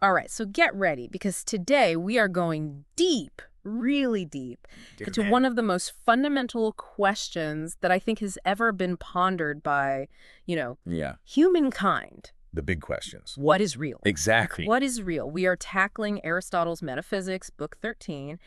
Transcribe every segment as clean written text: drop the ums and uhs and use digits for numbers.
All right, so get ready, because today we are going deep, really deep, Dear into man. one of the most fundamental questions that I think has ever been pondered by, Yeah, humankind. the big questions. What is real? Exactly. What is real? We are tackling Aristotle's Metaphysics, Book 13,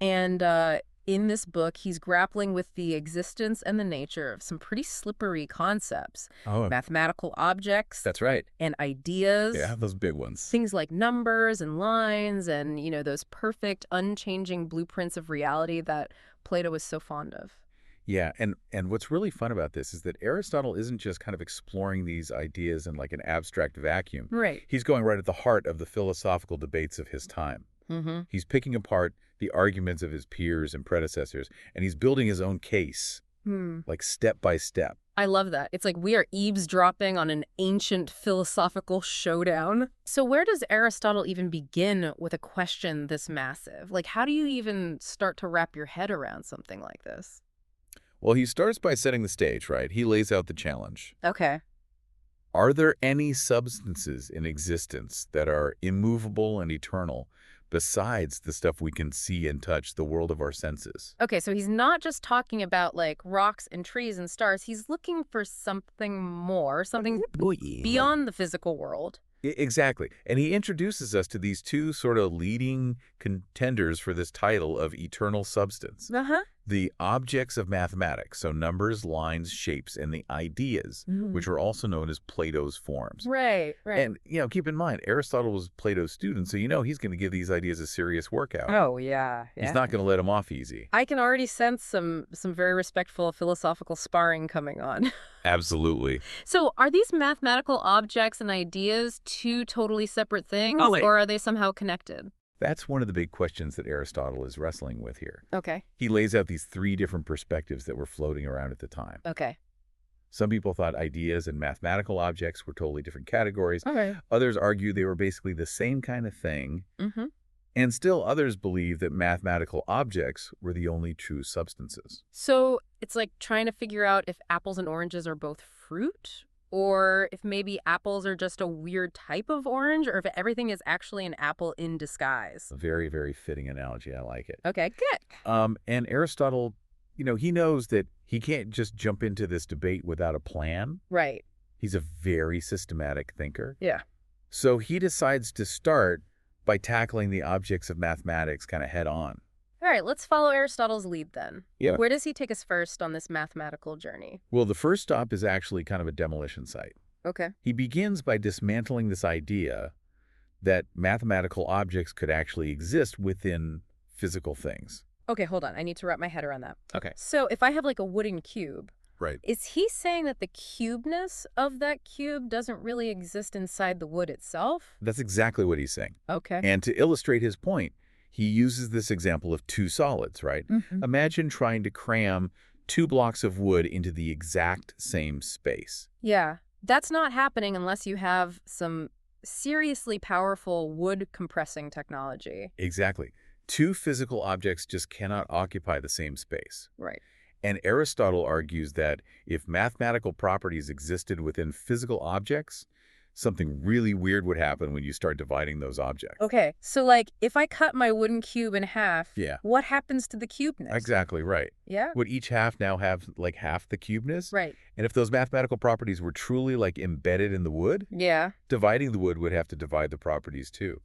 and in this book, he's grappling with the existence and the nature of some pretty slippery concepts, Oh, mathematical objects that's right. and ideas. Yeah, those big ones. Things like numbers and lines and, those perfect, unchanging blueprints of reality that Plato was so fond of. Yeah, and what's really fun about this is that Aristotle isn't just kind of exploring these ideas in like an abstract vacuum. Right. He's going right at the heart of the philosophical debates of his time. Mm-hmm. He's picking apart the arguments of his peers and predecessors, and he's building his own case, like step by step. I love that. It's like we are eavesdropping on an ancient philosophical showdown. So where does Aristotle even begin with a question this massive? Like, how do you even start to wrap your head around something like this? Well, he starts by setting the stage, right? He lays out the challenge. Okay. Are there any substances in existence that are immovable and eternal besides the stuff we can see and touch, the world of our senses? Okay, so he's not just talking about like rocks and trees and stars. He's looking for something more, something beyond the physical world. Exactly. And he introduces us to these two sort of leading contenders for this title of eternal substance. Uh-huh. The objects of mathematics, so numbers, lines, shapes, and the ideas, which are also known as Plato's forms. Right, right. And, keep in mind, Aristotle was Plato's student, so he's going to give these ideas a serious workout. Oh, yeah. He's not going to let them off easy. I can already sense some very respectful philosophical sparring coming on. Absolutely. So are these mathematical objects and ideas two totally separate things, Oh, wait. or are they somehow connected? That's one of the big questions that Aristotle is wrestling with here. Okay. He lays out these three different perspectives that were floating around at the time. Okay. Some people thought ideas and mathematical objects were totally different categories. All right. Others argue they were basically the same kind of thing. Mm-hmm. And still others believe that mathematical objects were the only true substances. So it's like trying to figure out if apples and oranges are both fruit, or if maybe apples are just a weird type of orange, or if everything is actually an apple in disguise. A very, very fitting analogy. I like it. Okay, good. And Aristotle, he knows that he can't just jump into this debate without a plan. Right. He's a very systematic thinker. Yeah. So he decides to start by tackling the objects of mathematics kind of head on. All right, let's follow Aristotle's lead then. Yeah. Where does he take us first on this mathematical journey? Well, the first stop is actually kind of a demolition site. Okay. He begins by dismantling this idea that mathematical objects could actually exist within physical things. Okay, hold on. I need to wrap my head around that. Okay. So if I have like a wooden cube, Right. is he saying that the cubeness of that cube doesn't really exist inside the wood itself? That's exactly what he's saying. Okay. And to illustrate his point, he uses this example of two solids, right? Mm-hmm. Imagine trying to cram 2 blocks of wood into the exact same space. Yeah, that's not happening unless you have some seriously powerful wood compressing technology. Exactly. 2 physical objects just cannot occupy the same space. Right. And Aristotle argues that if mathematical properties existed within physical objects, something really weird would happen when you start dividing those objects. Okay, so like if I cut my wooden cube in half, Yeah. what happens to the cubeness? Exactly right. Yeah? Would each half now have like half the cubeness? Right. And if those mathematical properties were truly like embedded in the wood, Yeah. dividing the wood would have to divide the properties too,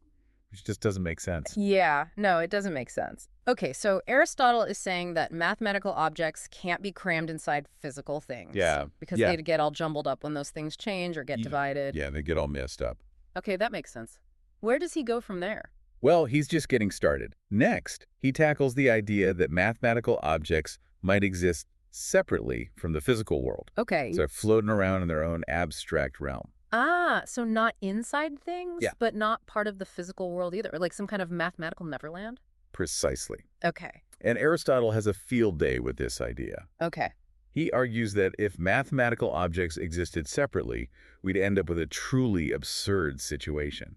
which just doesn't make sense. Yeah, no, it doesn't make sense. Okay, so Aristotle is saying that mathematical objects can't be crammed inside physical things. Yeah. Because Yeah. they'd get all jumbled up when those things change or get divided. Yeah, they get all messed up. Okay, that makes sense. Where does he go from there? Well, he's just getting started. Next, he tackles the idea that mathematical objects might exist separately from the physical world. Okay. So they're floating around in their own abstract realm. Ah, so not inside things, Yeah. but not part of the physical world either, like some kind of mathematical neverland? Precisely. Okay. And Aristotle has a field day with this idea. Okay. He argues that if mathematical objects existed separately, we'd end up with a truly absurd situation.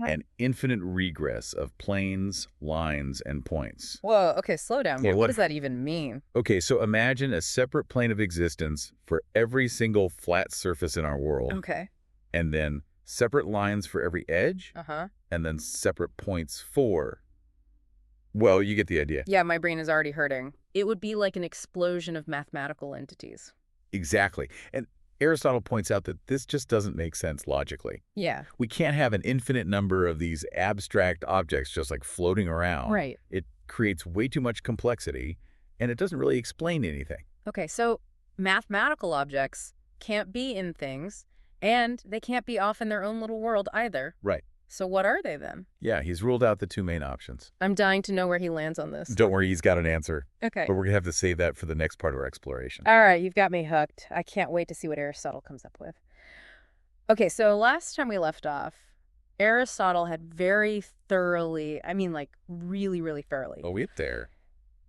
An infinite regress of planes, lines, and points. Whoa, okay, slow down. Yeah, What what- does that even mean? Okay, so imagine a separate plane of existence for every single flat surface in our world, Okay. and then separate lines for every edge, Uh-huh. and then separate points for... Well, you get the idea. Yeah, my brain is already hurting. It would be like an explosion of mathematical entities. Exactly. And Aristotle points out that this just doesn't make sense logically. Yeah. We can't have an infinite number of these abstract objects just like floating around. Right. It creates way too much complexity, and it doesn't really explain anything. Okay, so mathematical objects can't be in things, and they can't be off in their own little world either. Right. So what are they then? Yeah, he's ruled out the two main options. I'm dying to know where he lands on this. Don't worry, he's got an answer. Okay. But we're going to have to save that for the next part of our exploration. All right, you've got me hooked. I can't wait to see what Aristotle comes up with. Okay, so last time we left off, Aristotle had very thoroughly, I mean like really, really thoroughly, Oh, we're there.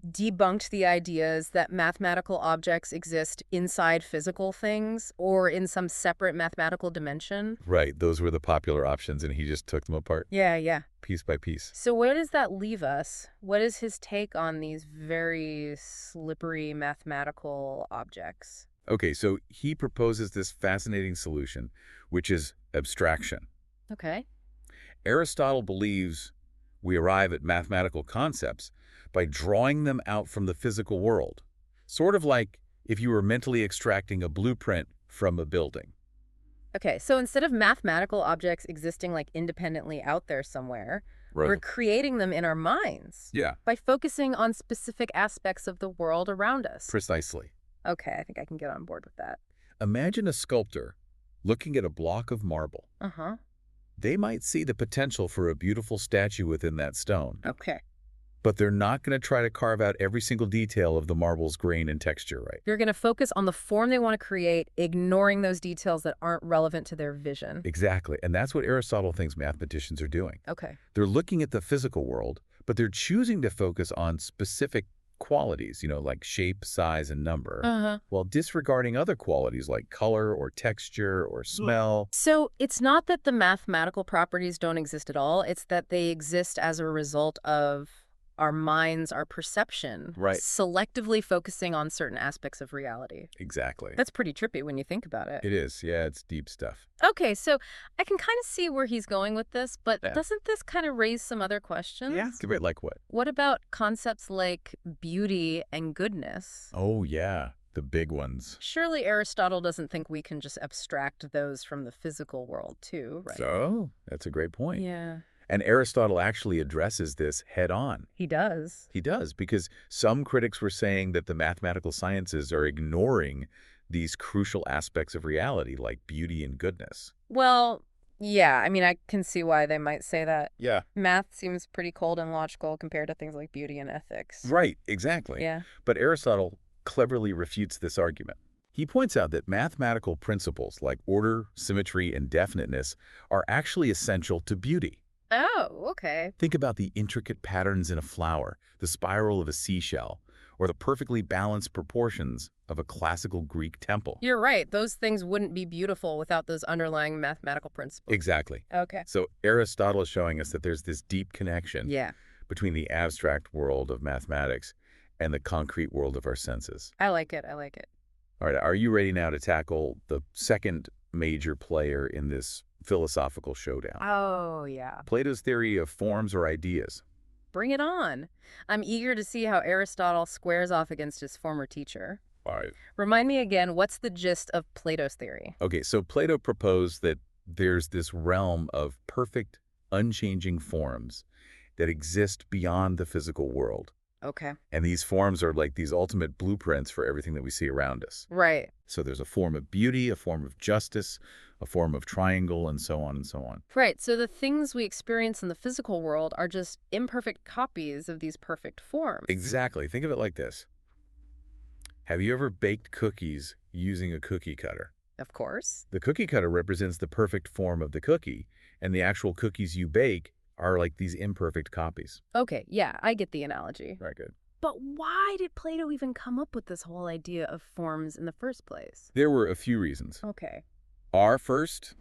debunked the ideas that mathematical objects exist inside physical things or in some separate mathematical dimension. Right, those were the popular options, and he just took them apart Yeah. piece by piece. So where does that leave us? What is his take on these very slippery mathematical objects? Okay, so he proposes this fascinating solution, which is abstraction. Okay. Aristotle believes we arrive at mathematical concepts by drawing them out from the physical world, sort of like if you were mentally extracting a blueprint from a building. Okay, so instead of mathematical objects existing like independently out there somewhere, we're creating them in our minds. Yeah, By focusing on specific aspects of the world around us. precisely. Okay, I think I can get on board with that. Imagine a sculptor looking at a block of marble. Uh-huh. They might see the potential for a beautiful statue within that stone, Okay. but they're not going to try to carve out every single detail of the marble's grain and texture, right? You're going to focus on the form they want to create, ignoring those details that aren't relevant to their vision. Exactly, and that's what Aristotle thinks mathematicians are doing. Okay. They're looking at the physical world, but they're choosing to focus on specific qualities, like shape, size, and number, Uh-huh. while disregarding other qualities like color or texture or smell. So it's not that the mathematical properties don't exist at all. It's that they exist as a result of our minds, our perception, Right. selectively focusing on certain aspects of reality. Exactly. That's pretty trippy when you think about it. It is. Yeah, it's deep stuff. Okay, so I can kind of see where he's going with this, but Yeah. doesn't this kind of raise some other questions? Wait, like what? What about concepts like beauty and goodness? Oh, yeah, the big ones. Surely Aristotle doesn't think we can just abstract those from the physical world too, right? So, that's a great point. Yeah, And Aristotle actually addresses this head on. he does. He does, because some critics were saying that the mathematical sciences are ignoring these crucial aspects of reality, like beauty and goodness. Well, yeah, I mean, I can see why they might say that. Yeah. Math seems pretty cold and logical compared to things like beauty and ethics. Right, exactly. Yeah. But Aristotle cleverly refutes this argument. He points out that mathematical principles like order, symmetry, and definiteness are actually essential to beauty. Oh, okay. Think about the intricate patterns in a flower, the spiral of a seashell, or the perfectly balanced proportions of a classical Greek temple. You're right. Those things wouldn't be beautiful without those underlying mathematical principles. Exactly. Okay. So Aristotle is showing us that there's this deep connection Yeah, between the abstract world of mathematics and the concrete world of our senses. I like it. I like it. All right, are you ready now to tackle the second major player in this philosophical showdown? Oh, yeah. Plato's theory of forms or ideas. Bring it on. I'm eager to see how Aristotle squares off against his former teacher. All right. Remind me again, what's the gist of Plato's theory? Okay, so Plato proposed that there's this realm of perfect, unchanging forms that exist beyond the physical world. Okay. And these forms are like these ultimate blueprints for everything that we see around us. Right. So there's a form of beauty, a form of justice, a form of triangle, and so on and so on. Right. So the things we experience in the physical world are just imperfect copies of these perfect forms. Exactly. Think of it like this. Have you ever baked cookies using a cookie cutter? Of course. The cookie cutter represents the perfect form of the cookie, and the actual cookies you bake are like these imperfect copies. Okay. Yeah, I get the analogy. Very good. But why did Plato even come up with this whole idea of forms in the first place? There were a few reasons. Okay. Our first,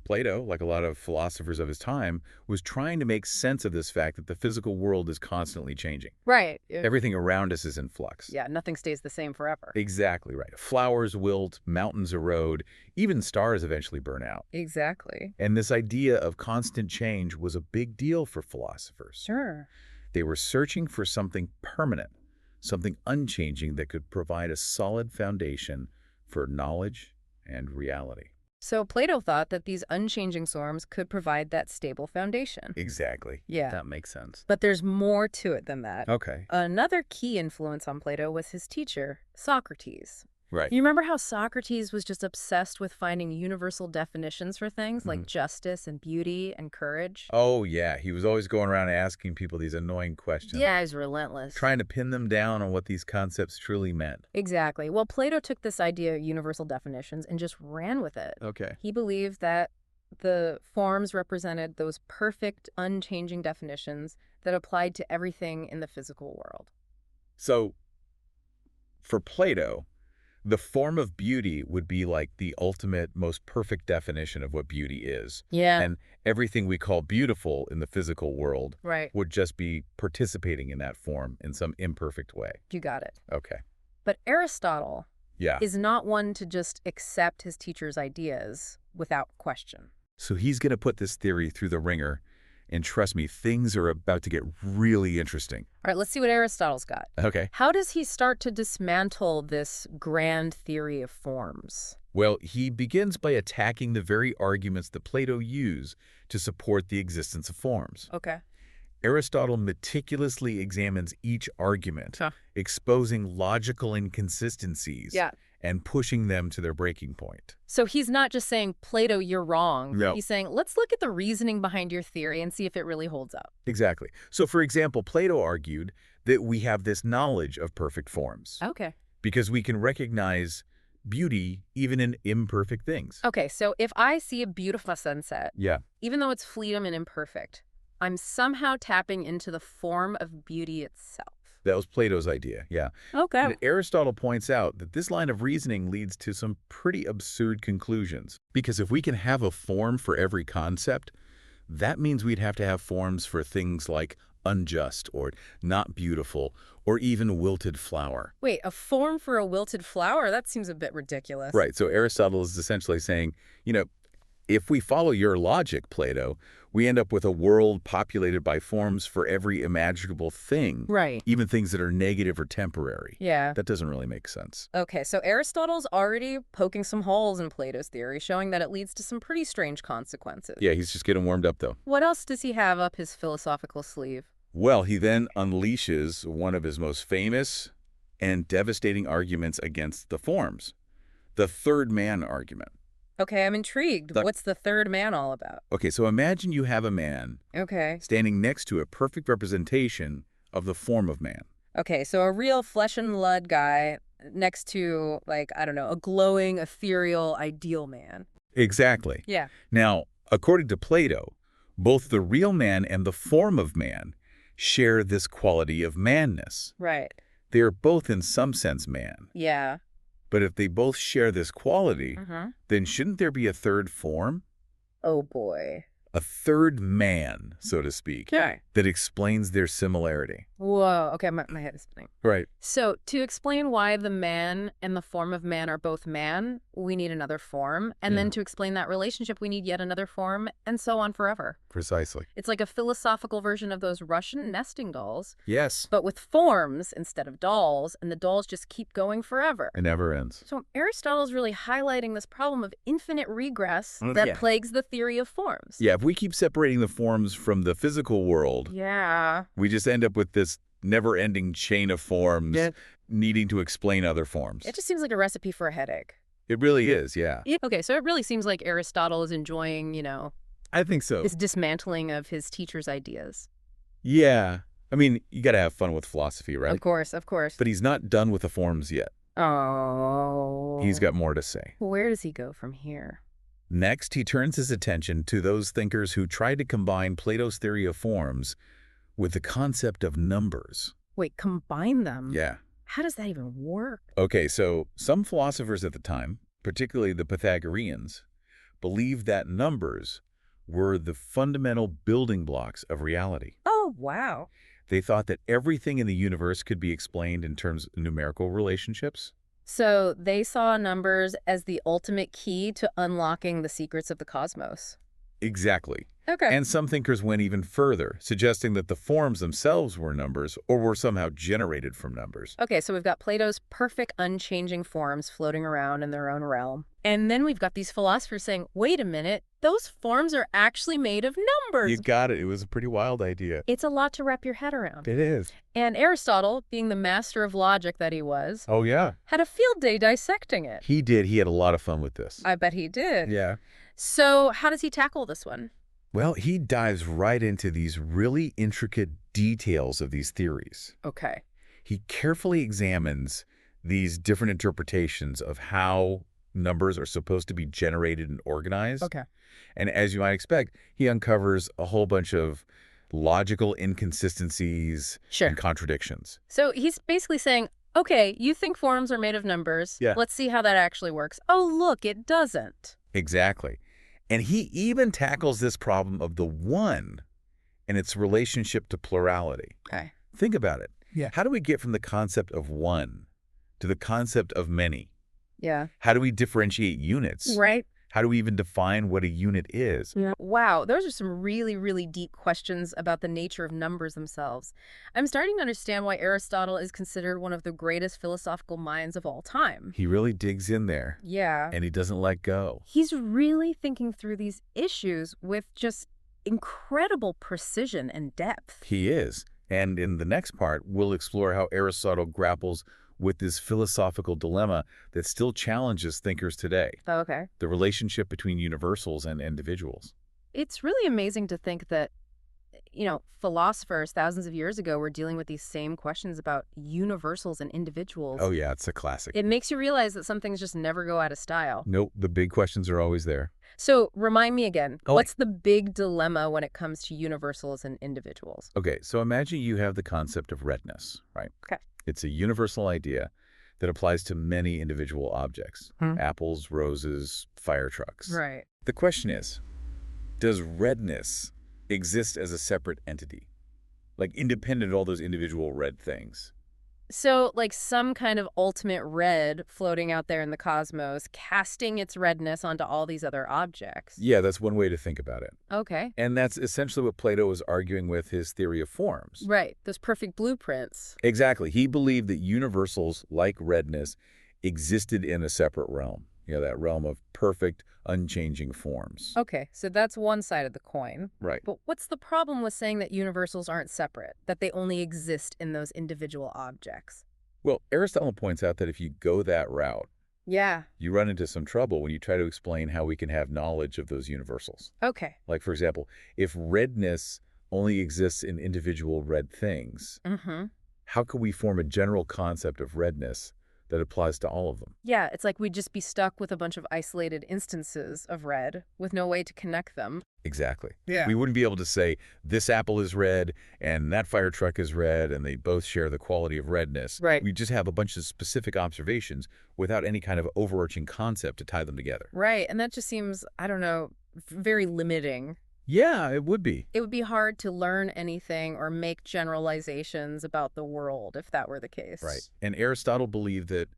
Plato, like a lot of philosophers of his time, was trying to make sense of this fact that the physical world is constantly changing. Right. Everything around us is in flux. Yeah, nothing stays the same forever. Exactly right. Flowers wilt, mountains erode, even stars eventually burn out. Exactly. And this idea of constant change was a big deal for philosophers. Sure. They were searching for something permanent, something unchanging that could provide a solid foundation for knowledge and reality. So Plato thought that these unchanging forms could provide that stable foundation. Exactly. Yeah. That makes sense. But there's more to it than that. Okay. Another key influence on Plato was his teacher, Socrates. Right. You remember how Socrates was just obsessed with finding universal definitions for things like justice and beauty and courage? Oh, yeah. He was always going around asking people these annoying questions. Yeah, he's relentless. Trying to pin them down on what these concepts truly meant. Exactly. Well, Plato took this idea of universal definitions and just ran with it. Okay. He believed that the forms represented those perfect, unchanging definitions that applied to everything in the physical world. So, for Plato, the form of beauty would be like the ultimate, most perfect definition of what beauty is. Yeah. And everything we call beautiful in the physical world Right. would just be participating in that form in some imperfect way. You got it. Okay. But Aristotle Yeah. is not one to just accept his teacher's ideas without question. So he's going to put this theory through the ringer. And trust me, things are about to get really interesting. All right, let's see what Aristotle's got. Okay. How does he start to dismantle this grand theory of forms? Well, he begins by attacking the very arguments that Plato used to support the existence of forms. Okay. Aristotle meticulously examines each argument, exposing logical inconsistencies and pushing them to their breaking point. So he's not just saying, Plato, you're wrong. No. He's saying, let's look at the reasoning behind your theory and see if it really holds up. Exactly. So, for example, Plato argued that we have this knowledge of perfect forms Okay. because we can recognize beauty even in imperfect things. Okay, so if I see a beautiful sunset, Yeah. even though it's fleeting and imperfect, I'm somehow tapping into the form of beauty itself. That was Plato's idea, yeah. Okay. And Aristotle points out that this line of reasoning leads to some pretty absurd conclusions. Because if we can have a form for every concept, that means we'd have to have forms for things like unjust or not beautiful or even wilted flower. Wait, a form for a wilted flower? That seems a bit ridiculous. Right, so Aristotle is essentially saying, if we follow your logic, Plato, we end up with a world populated by forms for every imaginable thing. Right. Even things that are negative or temporary. Yeah. That doesn't really make sense. Okay, so Aristotle's already poking some holes in Plato's theory, showing that it leads to some pretty strange consequences. Yeah, he's just getting warmed up, though. What else does he have up his philosophical sleeve? Well, he then unleashes one of his most famous and devastating arguments against the forms, the third man argument. Okay, I'm intrigued. What's the third man all about? Okay, so imagine you have a man standing next to a perfect representation of the form of man. Okay, so a real flesh and blood guy next to, like, I don't know, a glowing, ethereal, ideal man. Exactly. Yeah. Now, according to Plato, both the real man and the form of man share this quality of manness. Right. They are both in some sense man. Yeah. But if they both share this quality, then shouldn't there be a third form? Oh, boy. A third man, so to speak, that explains their similarity. Whoa. Okay, my head is spinning. Right. So to explain why the man and the form of man are both man, we need another form. And then to explain that relationship, we need yet another form, and so on forever. Precisely. It's like a philosophical version of those Russian nesting dolls, Yes. but with forms instead of dolls, and the dolls just keep going forever. It never ends. So Aristotle's really highlighting this problem of infinite regress that plagues the theory of forms. Yeah, if we keep separating the forms from the physical world, we just end up with this never-ending chain of forms needing to explain other forms. It just seems like a recipe for a headache. It really is, yeah. Okay, so it really seems like Aristotle is enjoying, I think so. this dismantling of his teacher's ideas. Yeah. I mean, you got to have fun with philosophy, right? Of course, of course. But he's not done with the forms yet. Oh. He's got more to say. Where does he go from here? Next, he turns his attention to those thinkers who tried to combine Plato's theory of forms with the concept of numbers. Wait, combine them? Yeah. How does that even work? Okay, so some philosophers at the time, particularly the Pythagoreans, believed that numbers were the fundamental building blocks of reality. Oh, wow. They thought that everything in the universe could be explained in terms of numerical relationships. So they saw numbers as the ultimate key to unlocking the secrets of the cosmos. Exactly. Okay. And some thinkers went even further, suggesting that the forms themselves were numbers or were somehow generated from numbers. Okay, so we've got Plato's perfect unchanging forms floating around in their own realm. And then we've got these philosophers saying, wait a minute, those forms are actually made of numbers. You got it. It was a pretty wild idea. It's a lot to wrap your head around. It is. And Aristotle, being the master of logic that he was, Oh, yeah. had a field day dissecting it. He did. He had a lot of fun with this. I bet he did. Yeah. So how does he tackle this one? Well, he dives right into these really intricate details of these theories. Okay. He carefully examines these different interpretations of how numbers are supposed to be generated and organized. Okay. And as you might expect, he uncovers a whole bunch of logical inconsistencies Sure. and contradictions. So he's basically saying, okay, you think forms are made of numbers. Yeah. Let's see how that actually works. Oh, look, it doesn't. Exactly. And he even tackles this problem of the one and its relationship to plurality. Okay. Think about it. Yeah. How do we get from the concept of one to the concept of many? Yeah. How do we differentiate units? Right. How do we even define what a unit is? Yeah. Wow, those are some really, really deep questions about the nature of numbers themselves. I'm starting to understand why Aristotle is considered one of the greatest philosophical minds of all time. He really digs in there, Yeah. and he doesn't let go. He's really thinking through these issues with just incredible precision and depth. He is. And in the next part, we'll explore how Aristotle grapples with this philosophical dilemma that still challenges thinkers today, Oh, okay. the relationship between universals and individuals. It's really amazing to think that, philosophers thousands of years ago were dealing with these same questions about universals and individuals. Oh, yeah, it's a classic. It makes you realize that some things just never go out of style. Nope, the big questions are always there. So remind me again, Oh. what's the big dilemma when it comes to universals and individuals? Okay, so imagine you have the concept of redness, right? Okay. It's a universal idea that applies to many individual objects. Apples, roses, fire trucks. Right. The question is, does redness exist as a separate entity? Like independent of all those individual red things? So like some kind of ultimate red floating out there in the cosmos, casting its redness onto all these other objects. Yeah, that's one way to think about it. Okay. And that's essentially what Plato was arguing with his theory of forms. Right. Those perfect blueprints. Exactly. He believed that universals, like redness, existed in a separate realm. That realm of perfect, unchanging forms. Okay. So that's one side of the coin. Right. But what's the problem with saying that universals aren't separate, that they only exist in those individual objects? Well, Aristotle points out that if you go that route, Yeah. you run into some trouble when you try to explain how we can have knowledge of those universals. Okay. Like, for example, if redness only exists in individual red things, Mm-hmm. how could we form a general concept of redness that applies to all of them? Yeah, it's like we'd just be stuck with a bunch of isolated instances of red with no way to connect them. Exactly. Yeah. We wouldn't be able to say, this apple is red and that fire truck is red and they both share the quality of redness. Right. We just have a bunch of specific observations without any kind of overarching concept to tie them together. Right, and that just seems, I don't know, very limiting. Yeah, it would be. It would be hard to learn anything or make generalizations about the world if that were the case. Right. And Aristotle believed that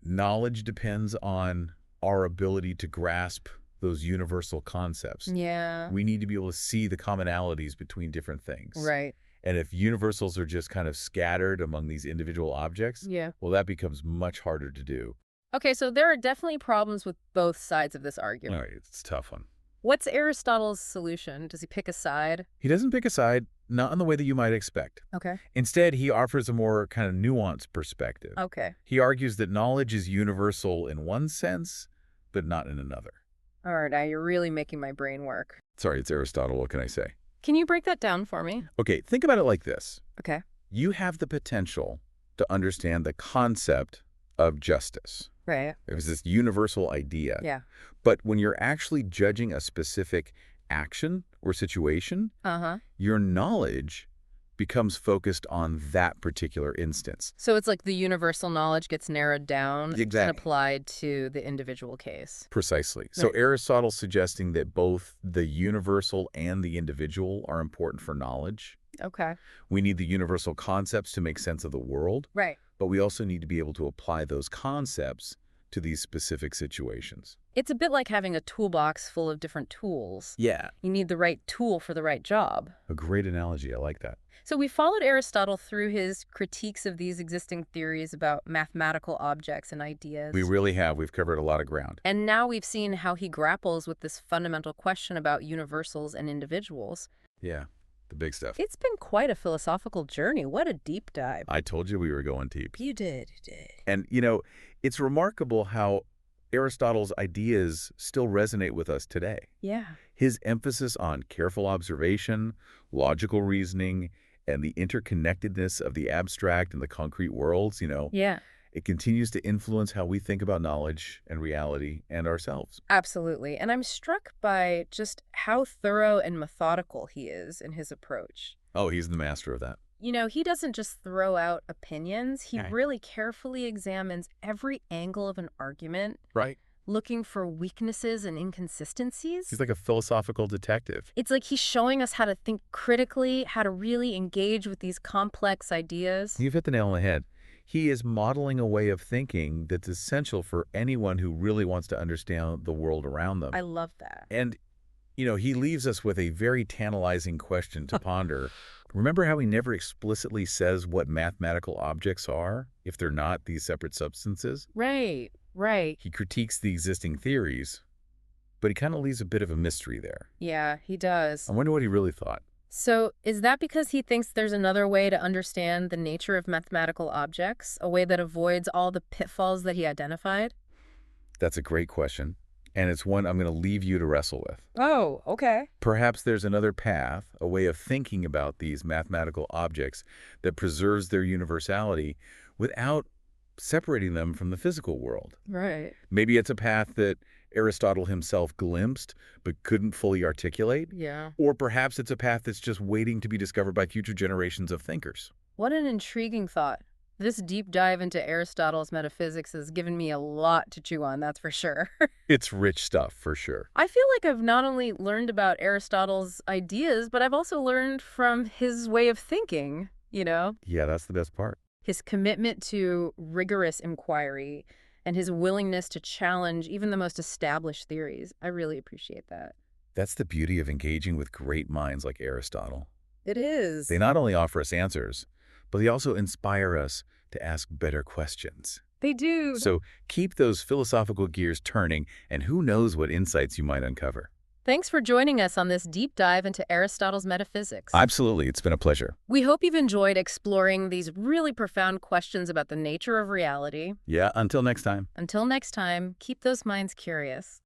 knowledge depends on our ability to grasp those universal concepts. Yeah. We need to be able to see the commonalities between different things. Right. And if universals are just kind of scattered among these individual objects, Yeah. well, that becomes much harder to do. Okay, so there are definitely problems with both sides of this All argument. right, it's a tough one. What's Aristotle's solution? Does he pick a side? He doesn't pick a side, not in the way that you might expect. Okay. Instead, he offers a more kind of nuanced perspective. Okay. He argues that knowledge is universal in one sense, but not in another. All right, now you're really making my brain work. Sorry, it's Aristotle. What can I say? Can you break that down for me? Okay, think about it like this. Okay. You have the potential to understand the concept of justice. Right. It was this universal idea. Yeah. But when you're actually judging a specific action or situation, Uh-huh. your knowledge becomes focused on that particular instance. So it's like the universal knowledge gets narrowed down and Exactly. applied to the individual case. Precisely. So Right. Aristotle's suggesting that both the universal and the individual are important for knowledge. Okay. We need the universal concepts to make sense of the world, Right. but we also need to be able to apply those concepts to these specific situations. It's a bit like having a toolbox full of different tools. Yeah. You need the right tool for the right job. A great analogy. I like that. So we followed Aristotle through his critiques of these existing theories about mathematical objects and ideas. We really have. We've covered a lot of ground. And now we've seen how he grapples with this fundamental question about universals and individuals. Yeah, the big stuff. It's been quite a philosophical journey. What a deep dive. I told you we were going deep. You did. And, it's remarkable how Aristotle's ideas still resonate with us today. Yeah. His emphasis on careful observation, logical reasoning, and the interconnectedness of the abstract and the concrete worlds, Yeah, it continues to influence how we think about knowledge and reality and ourselves. absolutely. And I'm struck by just how thorough and methodical he is in his approach. Oh, he's the master of that. He doesn't just throw out opinions. He Right. really carefully examines every angle of an argument, Right. looking for weaknesses and inconsistencies. He's like a philosophical detective. It's like he's showing us how to think critically, how to really engage with these complex ideas. You've hit the nail on the head. He is modeling a way of thinking that's essential for anyone who really wants to understand the world around them. I love that. And, he leaves us with a very tantalizing question to ponder. Remember how he never explicitly says what mathematical objects are if they're not these separate substances? Right, right. He critiques the existing theories, but he kind of leaves a bit of a mystery there. Yeah, he does. I wonder what he really thought. So is that because he thinks there's another way to understand the nature of mathematical objects, a way that avoids all the pitfalls that he identified? That's a great question, and it's one I'm going to leave you to wrestle with. Oh, okay. Perhaps there's another path, a way of thinking about these mathematical objects that preserves their universality without separating them from the physical world. Right. Maybe it's a path that Aristotle himself glimpsed but couldn't fully articulate. Yeah. Or perhaps it's a path that's just waiting to be discovered by future generations of thinkers. What an intriguing thought. This deep dive into Aristotle's metaphysics has given me a lot to chew on, that's for sure. It's rich stuff, for sure. I feel like I've not only learned about Aristotle's ideas, but I've also learned from his way of thinking, Yeah, that's the best part. his commitment to rigorous inquiry and his willingness to challenge even the most established theories. I really appreciate that. That's the beauty of engaging with great minds like Aristotle. It is. They not only offer us answers, but they also inspire us to ask better questions. They do. So keep those philosophical gears turning, and who knows what insights you might uncover. Thanks for joining us on this deep dive into Aristotle's metaphysics. Absolutely. It's been a pleasure. We hope you've enjoyed exploring these really profound questions about the nature of reality. Yeah, until next time. Until next time, keep those minds curious.